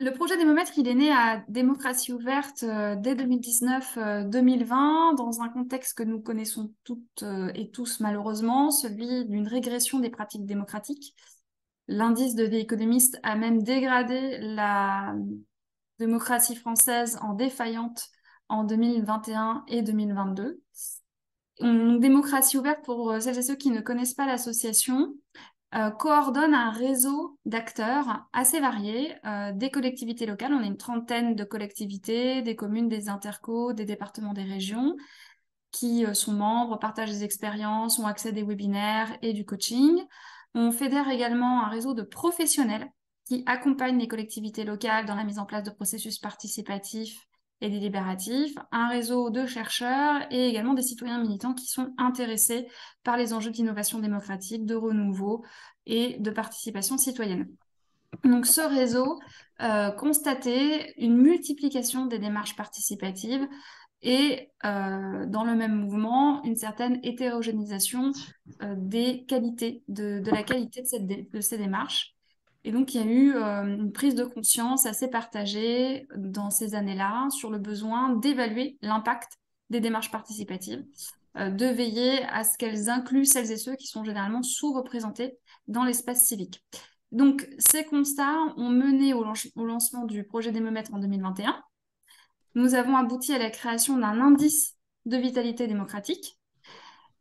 Le projet Démomètre, il est né à Démocratie ouverte dès 2019-2020, dans un contexte que nous connaissons toutes et tous malheureusement, celui d'une régression des pratiques démocratiques. L'indice de The Economist a même dégradé la démocratie française en défaillante en 2021 et 2022. Démocratie ouverte, pour celles et ceux qui ne connaissent pas l'association, coordonne un réseau d'acteurs assez variés, des collectivités locales. On est une trentaine de collectivités, des communes, des intercos, des départements, des régions, qui sont membres, partagent des expériences, ont accès à des webinaires et du coaching. On fédère également un réseau de professionnels qui accompagnent les collectivités locales dans la mise en place de processus participatifs et délibératifs, un réseau de chercheurs et également des citoyens militants qui sont intéressés par les enjeux d'innovation démocratique, de renouveau et de participation citoyenne. Donc ce réseau constatait une multiplication des démarches participatives et dans le même mouvement, une certaine hétérogénéisation des qualités, de la qualité de ces démarches. Et donc, il y a eu une prise de conscience assez partagée dans ces années-là sur le besoin d'évaluer l'impact des démarches participatives, de veiller à ce qu'elles incluent celles et ceux qui sont généralement sous-représentés dans l'espace civique. Donc, ces constats ont mené au lancement du projet Démomètre en 2021. Nous avons abouti à la création d'un indice de vitalité démocratique.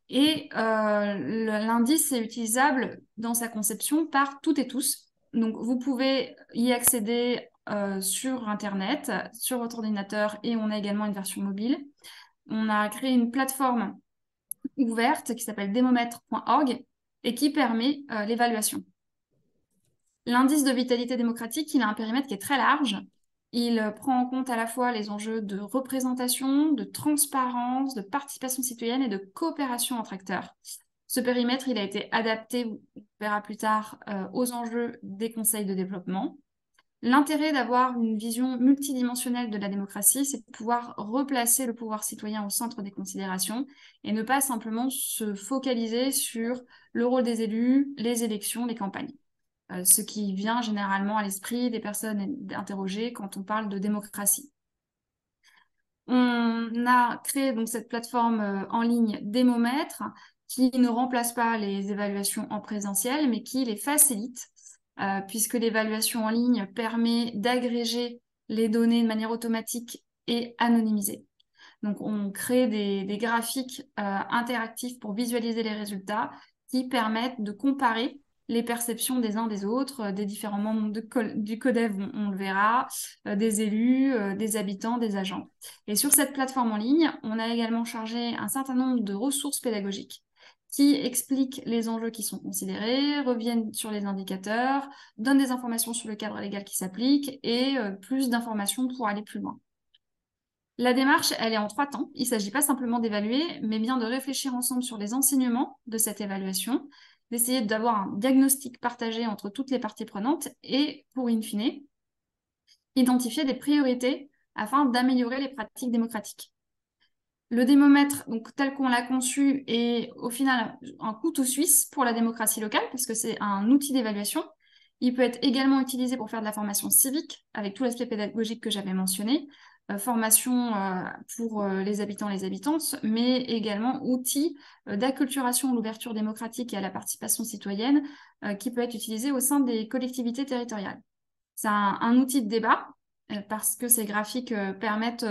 Et l'indice est utilisable dans sa conception par toutes et tous. Donc, vous pouvez y accéder sur Internet, sur votre ordinateur, et on a également une version mobile. On a créé une plateforme ouverte qui s'appelle démomètre.org et qui permet l'évaluation. L'indice de vitalité démocratique, il a un périmètre qui est très large. Il prend en compte à la fois les enjeux de représentation, de transparence, de participation citoyenne et de coopération entre acteurs. Ce périmètre, il a été adapté, on verra plus tard, aux enjeux des conseils de développement. L'intérêt d'avoir une vision multidimensionnelle de la démocratie, c'est de pouvoir replacer le pouvoir citoyen au centre des considérations et ne pas simplement se focaliser sur le rôle des élus, les élections, les campagnes. Ce qui vient généralement à l'esprit des personnes interrogées quand on parle de démocratie. On a créé donc cette plateforme en ligne Démomètre qui ne remplace pas les évaluations en présentiel, mais qui les facilite, puisque l'évaluation en ligne permet d'agréger les données de manière automatique et anonymisée. Donc, on crée des graphiques interactifs pour visualiser les résultats qui permettent de comparer les perceptions des uns des autres, des différents membres du CODEV, on le verra, des élus, des habitants, des agents. Et sur cette plateforme en ligne, on a également chargé un certain nombre de ressources pédagogiques qui expliquent les enjeux qui sont considérés, reviennent sur les indicateurs, donnent des informations sur le cadre légal qui s'applique et plus d'informations pour aller plus loin. La démarche, elle est en 3 temps. Il ne s'agit pas simplement d'évaluer, mais bien de réfléchir ensemble sur les enseignements de cette évaluation, d'essayer d'avoir un diagnostic partagé entre toutes les parties prenantes et, pour in fine, identifier des priorités afin d'améliorer les pratiques démocratiques. Le démomètre, donc, tel qu'on l'a conçu, est au final un couteau suisse pour la démocratie locale, parce que c'est un outil d'évaluation. Il peut être également utilisé pour faire de la formation civique, avec tout l'aspect pédagogique que j'avais mentionné, formation pour les habitants et les habitantes, mais également outil d'acculturation à l'ouverture démocratique et à la participation citoyenne qui peut être utilisé au sein des collectivités territoriales. C'est un outil de débat parce que ces graphiques permettent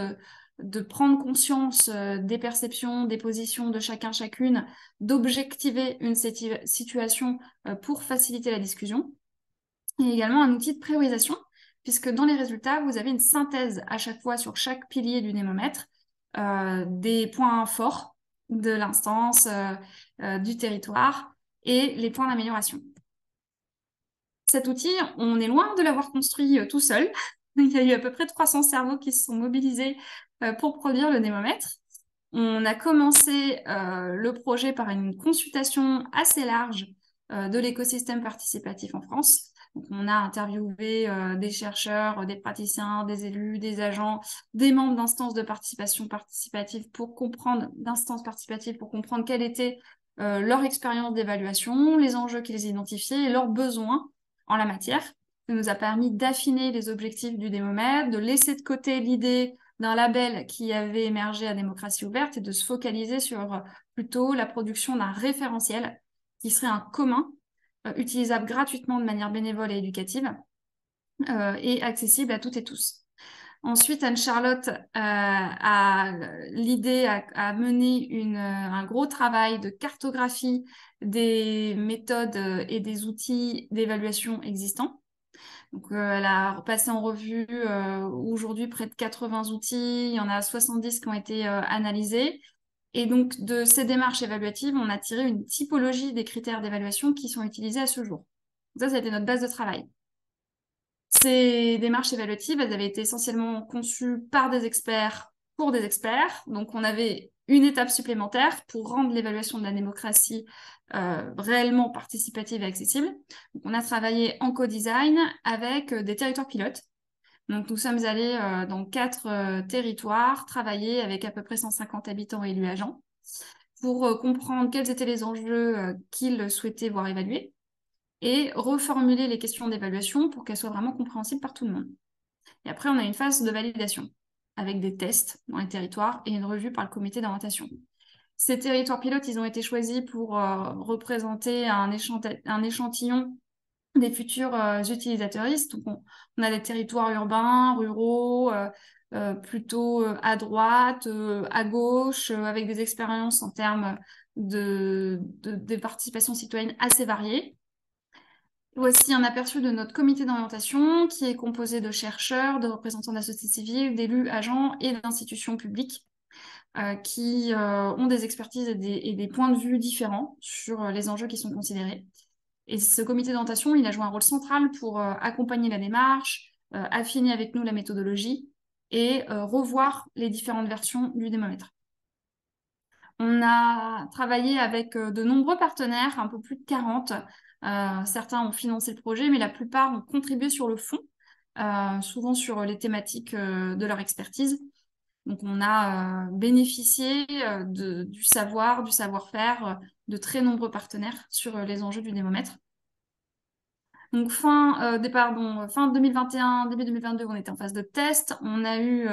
de prendre conscience des perceptions, des positions de chacun, chacune, d'objectiver une situation pour faciliter la discussion. Et également un outil de priorisation, puisque dans les résultats, vous avez une synthèse à chaque fois sur chaque pilier du démomètre, des points forts de l'instance, du territoire et les points d'amélioration. Cet outil, on est loin de l'avoir construit tout seul. Il y a eu à peu près 300 cerveaux qui se sont mobilisés pour produire le démomètre. On a commencé le projet par une consultation assez large de l'écosystème participatif en France. Donc, on a interviewé des chercheurs, des praticiens, des élus, des agents, des membres d'instances de participation participative pour comprendre, quelle était leur expérience d'évaluation, les enjeux qu'ils identifiaient et leurs besoins en la matière. Ça nous a permis d'affiner les objectifs du démomètre, de laisser de côté l'idée d'un label qui avait émergé à Démocratie Ouverte et de se focaliser sur plutôt la production d'un référentiel qui serait un commun, utilisable gratuitement de manière bénévole et éducative, et accessible à toutes et tous. Ensuite, Anne-Charlotte a mené un gros travail de cartographie des méthodes et des outils d'évaluation existants. Donc, elle a passé en revue aujourd'hui près de 80 outils. Il y en a 70 qui ont été analysés. Et donc, de ces démarches évaluatives, on a tiré une typologie des critères d'évaluation qui sont utilisés à ce jour. Donc ça a été notre base de travail. Ces démarches évaluatives, elles avaient été essentiellement conçues par des experts pour des experts. Donc, on avait une étape supplémentaire pour rendre l'évaluation de la démocratie réellement participative et accessible. Donc, on a travaillé en co-design avec des territoires pilotes. Donc, nous sommes allés dans 4 territoires, travailler avec à peu près 150 habitants élus agents pour comprendre quels étaient les enjeux qu'ils souhaitaient voir évalués et reformuler les questions d'évaluation pour qu'elles soient vraiment compréhensibles par tout le monde. Et après, on a une phase de validation avec des tests dans les territoires et une revue par le comité d'orientation. Ces territoires pilotes, ils ont été choisis pour représenter un échantillon des futurs utilisateuristes. Donc, on a des territoires urbains, ruraux, plutôt à droite, à gauche, avec des expériences en termes de participation citoyenne assez variées. Voici un aperçu de notre comité d'orientation qui est composé de chercheurs, de représentants de la société civile, d'élus, agents et d'institutions publiques qui ont des expertises et des points de vue différents sur les enjeux qui sont considérés. Et ce comité d'orientation, il a joué un rôle central pour accompagner la démarche, affiner avec nous la méthodologie et revoir les différentes versions du démomètre. On a travaillé avec de nombreux partenaires, un peu plus de 40. Certains ont financé le projet, mais la plupart ont contribué sur le fond, souvent sur les thématiques de leur expertise. Donc, on a bénéficié du savoir, du savoir-faire de très nombreux partenaires sur les enjeux du démomètre. Donc, fin 2021, début 2022, on était en phase de test. On a eu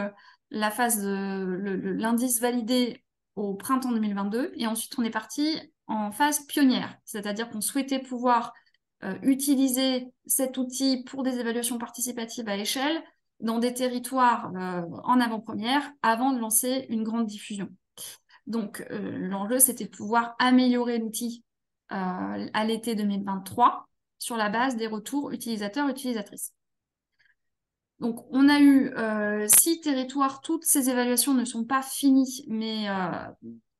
la phase l'indice validé au printemps 2022. Et ensuite, on est parti en phase pionnière. C'est-à-dire qu'on souhaitait pouvoir utiliser cet outil pour des évaluations participatives à échelle dans des territoires en avant-première avant de lancer une grande diffusion. Donc, l'enjeu, c'était de pouvoir améliorer l'outil à l'été 2023 sur la base des retours utilisateurs-utilisatrices. Donc, on a eu 6 territoires. Toutes ces évaluations ne sont pas finies, mais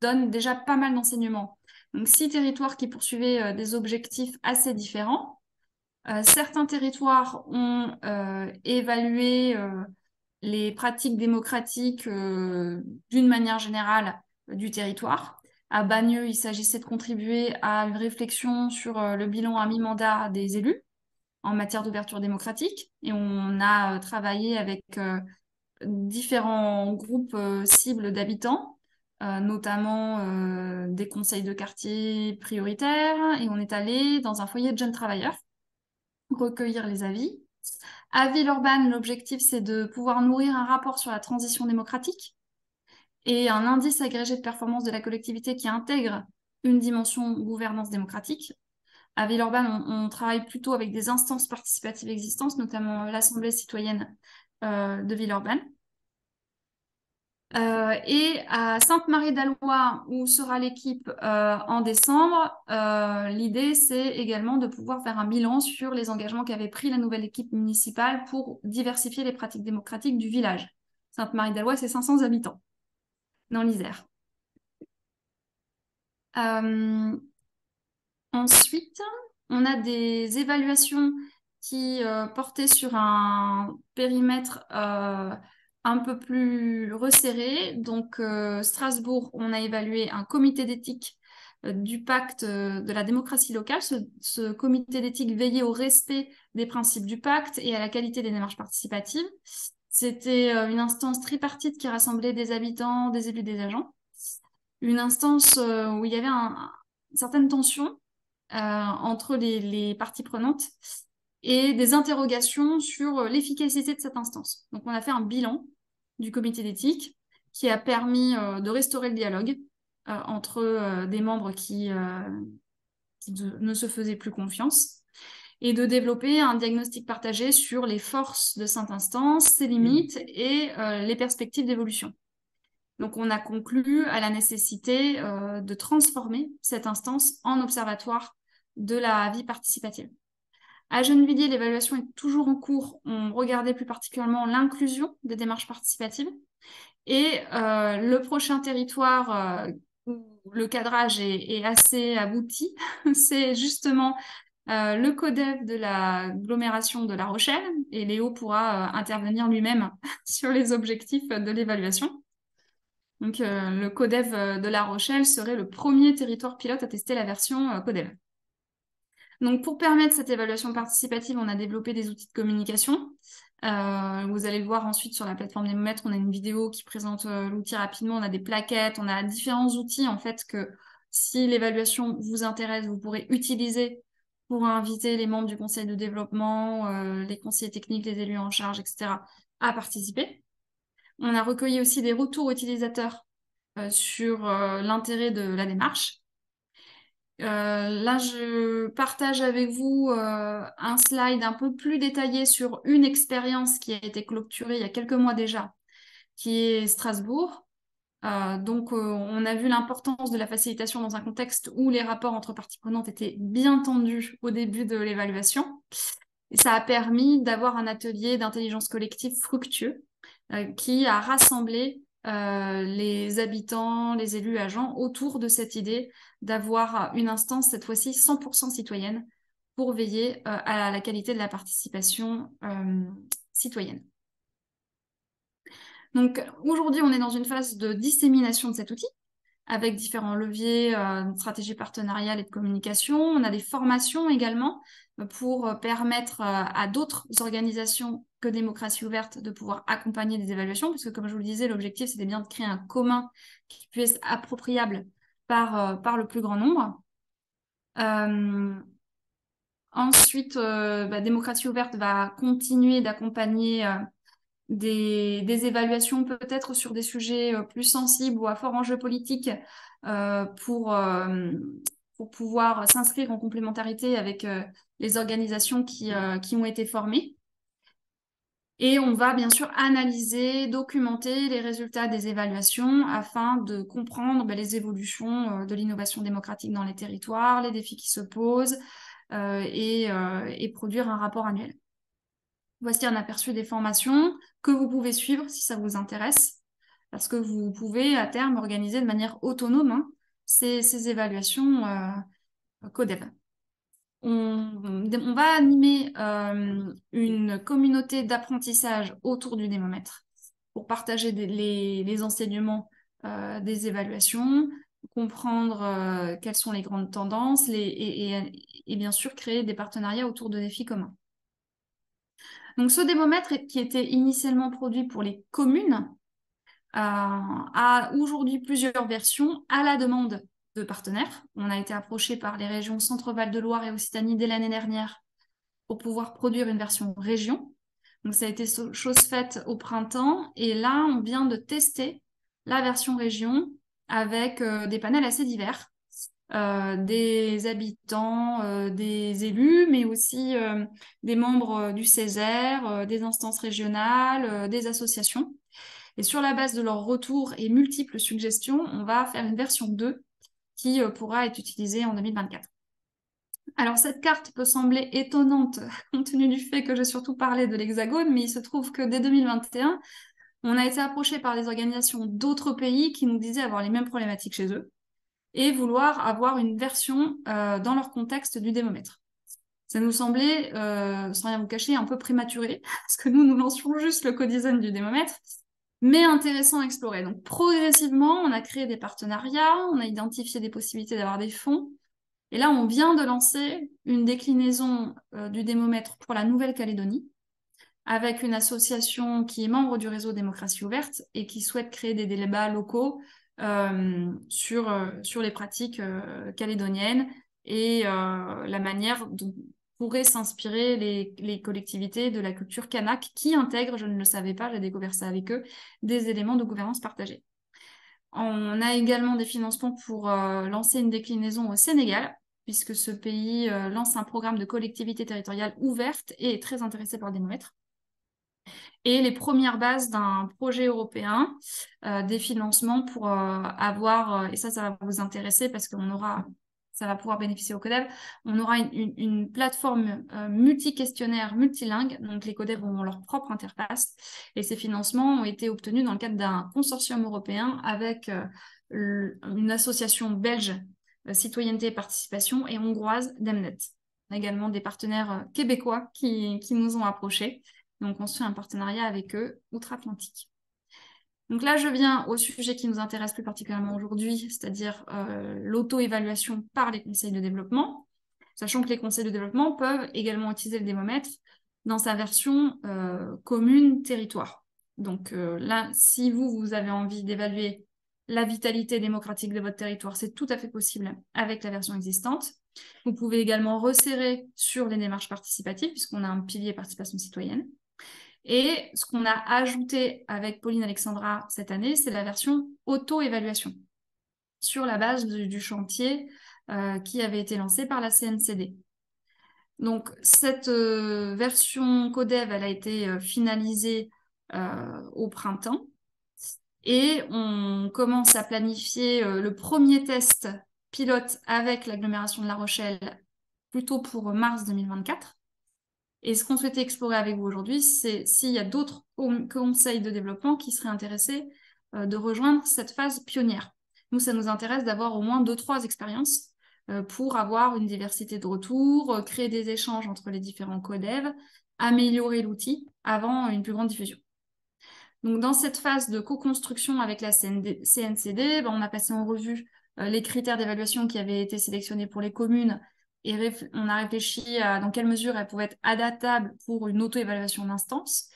donnent déjà pas mal d'enseignements. Donc, 6 territoires qui poursuivaient des objectifs assez différents. Certains territoires ont évalué les pratiques démocratiques d'une manière générale du territoire. À Bagneux, il s'agissait de contribuer à une réflexion sur le bilan à mi-mandat des élus en matière d'ouverture démocratique. Et on a travaillé avec différents groupes cibles d'habitants, notamment des conseils de quartier prioritaires. Et on est allé dans un foyer de jeunes travailleurs recueillir les avis. À Villeurbanne, l'objectif, c'est de pouvoir nourrir un rapport sur la transition démocratique et un indice agrégé de performance de la collectivité qui intègre une dimension gouvernance démocratique. À Villeurbanne, on travaille plutôt avec des instances participatives existantes, notamment l'Assemblée citoyenne de Villeurbanne. Et à Sainte-Marie-d'Alois, où sera l'équipe en décembre, l'idée, c'est également de pouvoir faire un bilan sur les engagements qu'avait pris la nouvelle équipe municipale pour diversifier les pratiques démocratiques du village. Sainte-Marie-d'Alois, c'est 500 habitants dans l'Isère. Ensuite, on a des évaluations qui portaient sur un périmètre un peu plus resserré. Donc, Strasbourg, on a évalué un comité d'éthique du pacte de la démocratie locale. Ce comité d'éthique veillait au respect des principes du pacte et à la qualité des démarches participatives. C'était une instance tripartite qui rassemblait des habitants, des élus, des agents. Une instance où il y avait une certaine tension entre les parties prenantes. et des interrogations sur l'efficacité de cette instance. Donc, on a fait un bilan du comité d'éthique qui a permis de restaurer le dialogue entre des membres qui ne se faisaient plus confiance et de développer un diagnostic partagé sur les forces de cette instance, ses limites et les perspectives d'évolution. Donc, on a conclu à la nécessité de transformer cette instance en observatoire de la vie participative. À Gennevilliers, l'évaluation est toujours en cours. On regardait plus particulièrement l'inclusion des démarches participatives. Et le prochain territoire où le cadrage est assez abouti, c'est justement le CODEV de l'agglomération de La Rochelle. Et Léo pourra intervenir lui-même sur les objectifs de l'évaluation. Donc, le CODEV de La Rochelle serait le premier territoire pilote à tester la version CODEV. Donc, pour permettre cette évaluation participative, on a développé des outils de communication. Vous allez le voir ensuite sur la plateforme Démomètre, on a une vidéo qui présente l'outil rapidement, on a des plaquettes, on a différents outils en fait que si l'évaluation vous intéresse, vous pourrez utiliser pour inviter les membres du conseil de développement, les conseillers techniques, les élus en charge, etc. à participer. On a recueilli aussi des retours utilisateurs sur l'intérêt de la démarche. Là, je partage avec vous un slide un peu plus détaillé sur une expérience qui a été clôturée il y a quelques mois déjà, qui est Strasbourg. Donc, on a vu l'importance de la facilitation dans un contexte où les rapports entre parties prenantes étaient bien tendus au début de l'évaluation. Et ça a permis d'avoir un atelier d'intelligence collective fructueux qui a rassemblé les habitants, les élus, agents autour de cette idée d'avoir une instance, cette fois-ci 100% citoyenne, pour veiller à la qualité de la participation citoyenne. Donc aujourd'hui, on est dans une phase de dissémination de cet outil, avec différents leviers, stratégie partenariale et de communication. On a des formations également pour permettre à d'autres organisations que Démocratie Ouverte de pouvoir accompagner des évaluations, parce que comme je vous le disais, l'objectif, c'était bien de créer un commun qui puisse être appropriable par le plus grand nombre. Ensuite, Démocratie Ouverte va continuer d'accompagner des évaluations peut-être sur des sujets plus sensibles ou à fort enjeu politique pour pouvoir s'inscrire en complémentarité avec les organisations qui ont été formées. Et on va bien sûr analyser, documenter les résultats des évaluations afin de comprendre les évolutions de l'innovation démocratique dans les territoires, les défis qui se posent et produire un rapport annuel. Voici un aperçu des formations que vous pouvez suivre si ça vous intéresse, parce que vous pouvez à terme organiser de manière autonome ces évaluations CODEV. On va animer une communauté d'apprentissage autour du démomètre pour partager les enseignements des évaluations, comprendre quelles sont les grandes tendances et bien sûr créer des partenariats autour de défis communs. Donc, ce démomètre qui était initialement produit pour les communes a aujourd'hui plusieurs versions à la demande de partenaires. On a été approché par les régions Centre-Val de Loire et Occitanie dès l'année dernière pour pouvoir produire une version région. Donc, ça a été chose faite au printemps. Et là, on vient de tester la version région avec des panels assez divers. Des habitants, des élus, mais aussi des membres du Césaire, des instances régionales, des associations. Et sur la base de leurs retours et multiples suggestions, on va faire une version 2 qui pourra être utilisée en 2024. Alors cette carte peut sembler étonnante compte tenu du fait que j'ai surtout parlé de l'Hexagone, mais il se trouve que dès 2021, on a été approché par des organisations d'autres pays qui nous disaient avoir les mêmes problématiques chez eux et vouloir avoir une version dans leur contexte du démomètre. Ça nous semblait, sans rien vous cacher, un peu prématuré, parce que nous lancions juste le co-design du démomètre, mais intéressant à explorer. Donc progressivement, on a créé des partenariats, on a identifié des possibilités d'avoir des fonds, et là, on vient de lancer une déclinaison du démomètre pour la Nouvelle-Calédonie, avec une association qui est membre du réseau Démocratie Ouverte et qui souhaite créer des débats locaux sur les pratiques calédoniennes et la manière pourraient s'inspirer les collectivités de la culture kanak qui intègrent, je ne le savais pas, j'ai découvert ça avec eux, des éléments de gouvernance partagée. On a également des financements pour lancer une déclinaison au Sénégal, puisque ce pays lance un programme de collectivité territoriale ouverte et est très intéressé par le démomètre. Et les premières bases d'un projet européen, des financements pour avoir, et ça va vous intéresser parce ça va pouvoir bénéficier au CODEV, on aura une plateforme multi-questionnaire, multilingue, donc les CODEV auront leur propre interface, et ces financements ont été obtenus dans le cadre d'un consortium européen avec une association belge, Citoyenneté et Participation, et hongroise, Demnet. On a également des partenaires québécois qui nous ont approchés. Donc, on se fait un partenariat avec eux, outre-Atlantique. Donc là, je viens au sujet qui nous intéresse plus particulièrement aujourd'hui, c'est-à-dire l'auto-évaluation par les conseils de développement, sachant que les conseils de développement peuvent également utiliser le démomètre dans sa version commune territoire. Donc là, si vous avez envie d'évaluer la vitalité démocratique de votre territoire, c'est tout à fait possible avec la version existante. Vous pouvez également resserrer sur les démarches participatives, puisqu'on a un pilier participation citoyenne. Et ce qu'on a ajouté avec Pauline Alexandra cette année, c'est la version auto-évaluation sur la base du chantier qui avait été lancé par la CNCD. Donc, cette version CODEV, elle a été finalisée au printemps et on commence à planifier le premier test pilote avec l'agglomération de La Rochelle plutôt pour mars 2024. Et ce qu'on souhaitait explorer avec vous aujourd'hui, c'est s'il y a d'autres conseils de développement qui seraient intéressés de rejoindre cette phase pionnière. Nous, ça nous intéresse d'avoir au moins 2-3 expériences pour avoir une diversité de retours, créer des échanges entre les différents codev, améliorer l'outil avant une plus grande diffusion. Donc, dans cette phase de co-construction avec la CNCD, on a passé en revue les critères d'évaluation qui avaient été sélectionnés pour les communes et on a réfléchi à dans quelle mesure elles pouvaient être adaptables pour une auto-évaluation d'instance.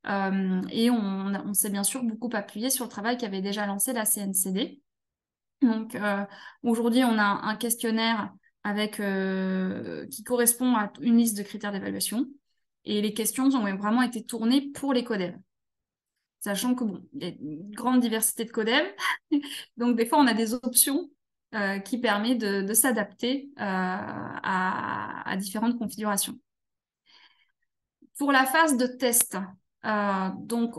Et on s'est bien sûr beaucoup appuyé sur le travail qu'avait déjà lancé la CNCD. Donc aujourd'hui, on a un questionnaire qui correspond à une liste de critères d'évaluation. Et les questions ont vraiment été tournées pour les codev. Sachant que il y a une grande diversité de codev. Donc des fois, on a des options qui permettent de s'adapter à différentes configurations. Pour la phase de test, donc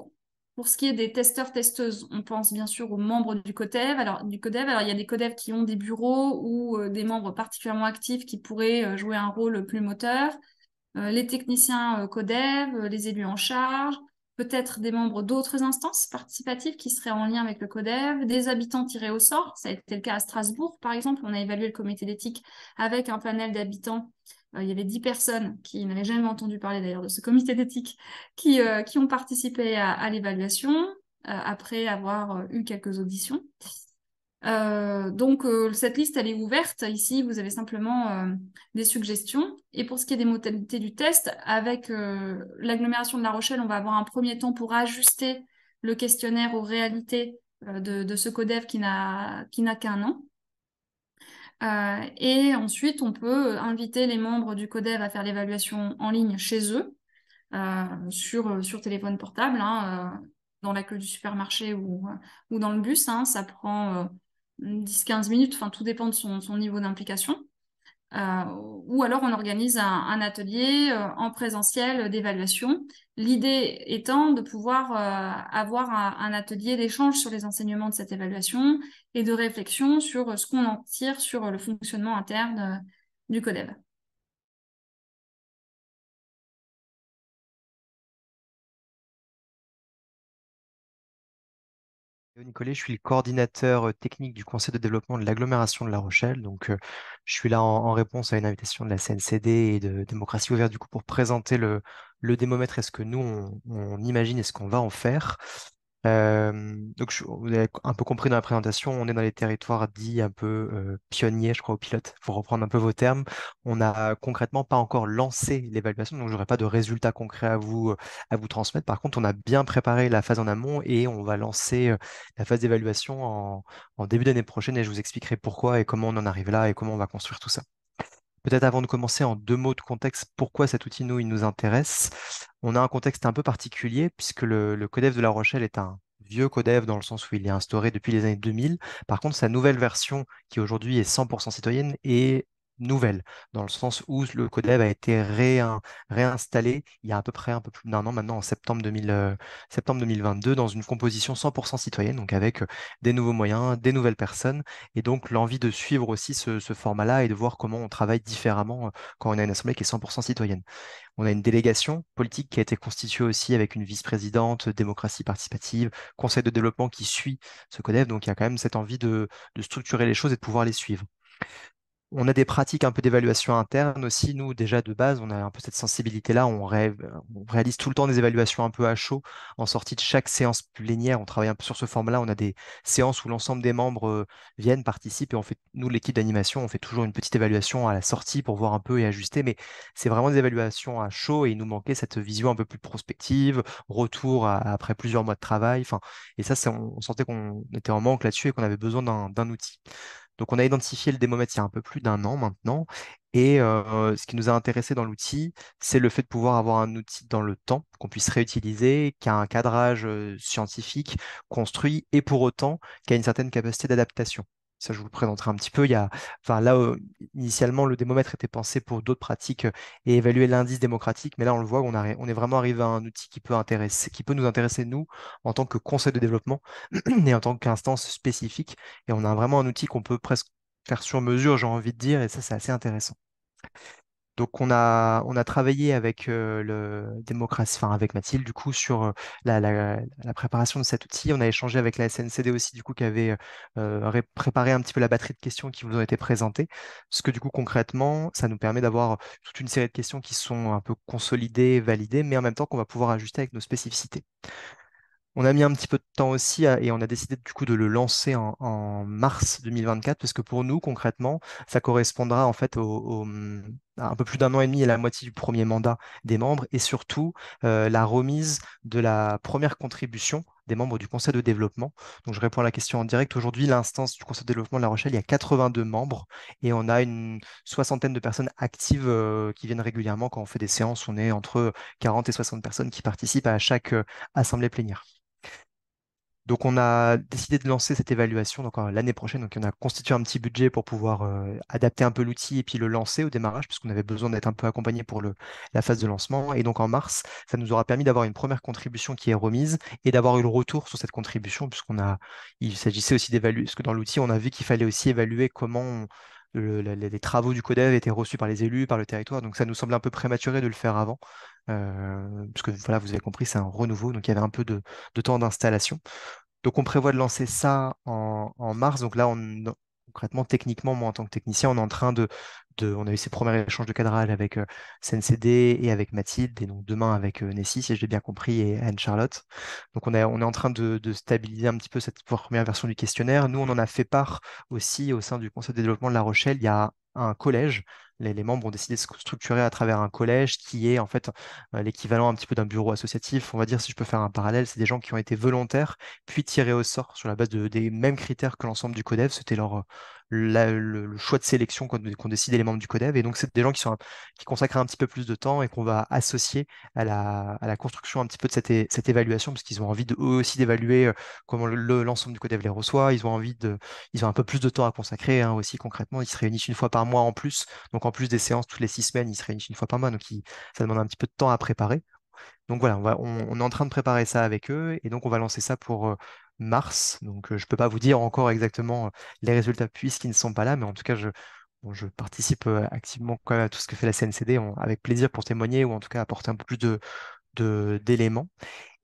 pour ce qui est des testeurs-testeuses, on pense bien sûr aux membres du CODEV. Alors, il y a des CODEV qui ont des bureaux ou des membres particulièrement actifs qui pourraient jouer un rôle plus moteur. Les techniciens CODEV, les élus en charge, peut-être des membres d'autres instances participatives qui seraient en lien avec le CODEV, des habitants tirés au sort. Ça a été le cas à Strasbourg, par exemple. On a évalué le comité d'éthique avec un panel d'habitants. Il y avait 10 personnes qui n'avaient jamais entendu parler d'ailleurs de ce comité d'éthique qui ont participé à l'évaluation après avoir eu quelques auditions. Donc, cette liste, elle est ouverte. Ici, vous avez simplement des suggestions. Et pour ce qui est des modalités du test, avec l'agglomération de La Rochelle, on va avoir un premier temps pour ajuster le questionnaire aux réalités de ce codev qui n'a qu'un an. Et ensuite, on peut inviter les membres du codev à faire l'évaluation en ligne chez eux, sur téléphone portable, dans la queue du supermarché ou dans le bus. Ça prend 10-15 minutes, enfin, tout dépend de son niveau d'implication. Ou alors on organise un atelier en présentiel d'évaluation. L'idée étant de pouvoir avoir un atelier d'échange sur les enseignements de cette évaluation et de réflexion sur ce qu'on en tire sur le fonctionnement interne du CODEV. Léo Nicolet, je suis le coordinateur technique du conseil de développement de l'agglomération de La Rochelle. Donc, je suis là en réponse à une invitation de la CNCD et de Démocratie Ouverte, du coup, pour présenter le démomètre et ce que nous, on imagine et ce qu'on va en faire. Donc, vous avez un peu compris dans la présentation, on est dans les territoires dits un peu pionniers, je crois, au pilote, pour reprendre un peu vos termes. On n'a concrètement pas encore lancé l'évaluation, donc j'aurai pas de résultats concrets à vous transmettre. Par contre, on a bien préparé la phase en amont et on va lancer la phase d'évaluation en début d'année prochaine et je vous expliquerai pourquoi et comment on en arrive là et comment on va construire tout ça. Peut-être avant de commencer, en deux mots de contexte, pourquoi cet outil, nous, il nous intéresse. On a un contexte un peu particulier puisque le Codef de La Rochelle est un vieux Codef dans le sens où il est instauré depuis les années 2000. Par contre, sa nouvelle version, qui aujourd'hui est 100% citoyenne, est nouvelle, dans le sens où le Codef a été réinstallé il y a à peu près un peu plus d'un an maintenant, en septembre 2022, dans une composition 100% citoyenne, donc avec des nouveaux moyens, des nouvelles personnes, et donc l'envie de suivre aussi ce format-là et de voir comment on travaille différemment quand on a une assemblée qui est 100% citoyenne. On a une délégation politique qui a été constituée aussi avec une vice-présidente, démocratie participative, conseil de développement qui suit ce codef. Donc il y a quand même cette envie de structurer les choses et de pouvoir les suivre. On a des pratiques un peu d'évaluation interne aussi. Nous, déjà de base, on a un peu cette sensibilité-là. On réalise tout le temps des évaluations un peu à chaud. En sortie de chaque séance plénière, on travaille un peu sur ce format-là. On a des séances où l'ensemble des membres viennent, participent et on fait, nous, l'équipe d'animation, on fait toujours une petite évaluation à la sortie pour voir un peu et ajuster. Mais c'est vraiment des évaluations à chaud et il nous manquait cette vision un peu plus prospective, retour après plusieurs mois de travail. Enfin, et ça, on sentait qu'on était en manque là-dessus et qu'on avait besoin d'un outil. Donc, on a identifié le démomètre il y a un peu plus d'un an maintenant. Et ce qui nous a intéressé dans l'outil, c'est le fait de pouvoir avoir un outil dans le temps qu'on puisse réutiliser, qui a un cadrage scientifique construit et pour autant qui a une certaine capacité d'adaptation. Ça, je vous le présenterai un petit peu. Enfin, là, initialement, le démomètre était pensé pour d'autres pratiques et évaluer l'indice démocratique, mais là, on le voit, on est vraiment arrivé à un outil qui peut nous intéresser, nous, en tant que conseil de développement et en tant qu'instance spécifique. Et on a vraiment un outil qu'on peut presque faire sur mesure, j'ai envie de dire, et ça, c'est assez intéressant. Donc, on a travaillé avec avec Mathilde, du coup, sur la préparation de cet outil. On a échangé avec la SNCD aussi, du coup, qui avait préparé un petit peu la batterie de questions qui vous ont été présentées. Parce que, du coup, concrètement, ça nous permet d'avoir toute une série de questions qui sont un peu consolidées, validées, mais en même temps qu'on va pouvoir ajuster avec nos spécificités. On a mis un petit peu de temps aussi et on a décidé du coup de le lancer en mars 2024 parce que pour nous, concrètement, ça correspondra en fait à un peu plus d'un an et demi et la moitié du premier mandat des membres et surtout la remise de la première contribution des membres du conseil de développement. Donc je réponds à la question en direct. Aujourd'hui, l'instance du conseil de développement de La Rochelle, il y a 82 membres et on a une soixantaine de personnes actives qui viennent régulièrement quand on fait des séances. On est entre 40 et 60 personnes qui participent à chaque assemblée plénière. Donc, on a décidé de lancer cette évaluation donc, l'année prochaine. Donc, on a constitué un petit budget pour pouvoir adapter un peu l'outil et puis le lancer au démarrage, puisqu'on avait besoin d'être un peu accompagné pour la phase de lancement. Et donc, en mars, ça nous aura permis d'avoir une première contribution qui est remise et d'avoir eu le retour sur cette contribution, il s'agissait aussi d'évaluer, parce que dans l'outil, on a vu qu'il fallait aussi évaluer comment les travaux du CODEV étaient reçus par les élus, par le territoire. Donc, ça nous semblait un peu prématuré de le faire avant, parce que voilà, vous avez compris, c'est un renouveau, donc il y avait un peu de temps d'installation. Donc, on prévoit de lancer ça en mars. Donc là, concrètement, techniquement, moi, en tant que technicien, on est en train on a eu ces premiers échanges de cadrage avec CNCD et avec Mathilde, et donc demain avec Nessie, si j'ai bien compris, et Anne-Charlotte. Donc, on est en train de stabiliser un petit peu cette première version du questionnaire. Nous, on en a fait part aussi au sein du Conseil de développement de La Rochelle. Il y a un collège. Les membres ont décidé de se structurer à travers un collège qui est en fait l'équivalent un petit peu d'un bureau associatif. On va dire, si je peux faire un parallèle, c'est des gens qui ont été volontaires puis tirés au sort sur la base des mêmes critères que l'ensemble du CODEV. C'était le choix de sélection qu'ont décidé les membres du CODEV. Et donc, c'est des gens qui consacrent un petit peu plus de temps et qu'on va associer à la construction un petit peu de cette évaluation, parce qu'ils ont envie eux aussi d'évaluer comment l'ensemble du CODEV les reçoit. Ils ont un peu plus de temps à consacrer hein, aussi concrètement. Ils se réunissent une fois par mois en plus. Donc, en plus des séances toutes les 6 semaines, ils se réunissent une fois par mois. Donc, ça demande un petit peu de temps à préparer. Donc voilà, on est en train de préparer ça avec eux et donc on va lancer ça pour mars. Donc je ne peux pas vous dire encore exactement les résultats puisqu'ils ne sont pas là, mais en tout cas, bon, je participe activement quand même à tout ce que fait la CNCD avec plaisir pour témoigner ou en tout cas apporter un peu plus d'éléments.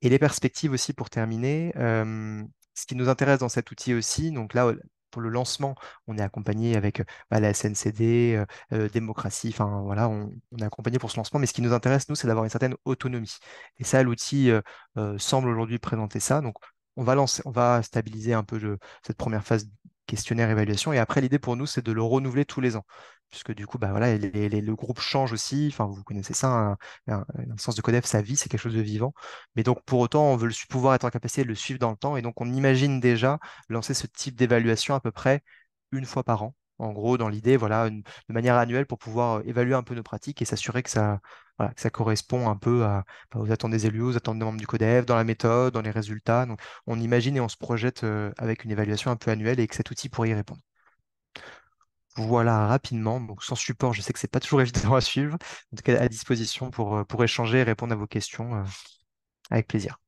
Et les perspectives aussi pour terminer. Ce qui nous intéresse dans cet outil aussi, donc là, pour le lancement, on est accompagné avec la SNCD, démocratie, enfin voilà, on est accompagné pour ce lancement, mais ce qui nous intéresse, nous, c'est d'avoir une certaine autonomie. Et ça, l'outil semble aujourd'hui présenter ça. Donc, on va stabiliser un peu cette première phase questionnaire évaluation. Et après, l'idée pour nous, c'est de le renouveler tous les ans. Puisque du coup, bah, voilà, le groupe change aussi. Enfin, vous connaissez ça, un sens de codef, sa vie, c'est quelque chose de vivant. Mais donc, pour autant, on veut pouvoir être en capacité de le suivre dans le temps. Et donc, on imagine déjà lancer ce type d'évaluation à peu près une fois par an. En gros, dans l'idée, voilà, de manière annuelle pour pouvoir évaluer un peu nos pratiques et s'assurer que ça, voilà, que ça correspond un peu aux attentes des élus, aux attentes des membres du CODEV, dans la méthode, dans les résultats. Donc, on imagine et on se projette avec une évaluation un peu annuelle et que cet outil pourrait y répondre. Voilà, rapidement. Donc, sans support, je sais que c'est pas toujours évident à suivre. En tout cas, à disposition pour échanger et répondre à vos questions avec plaisir.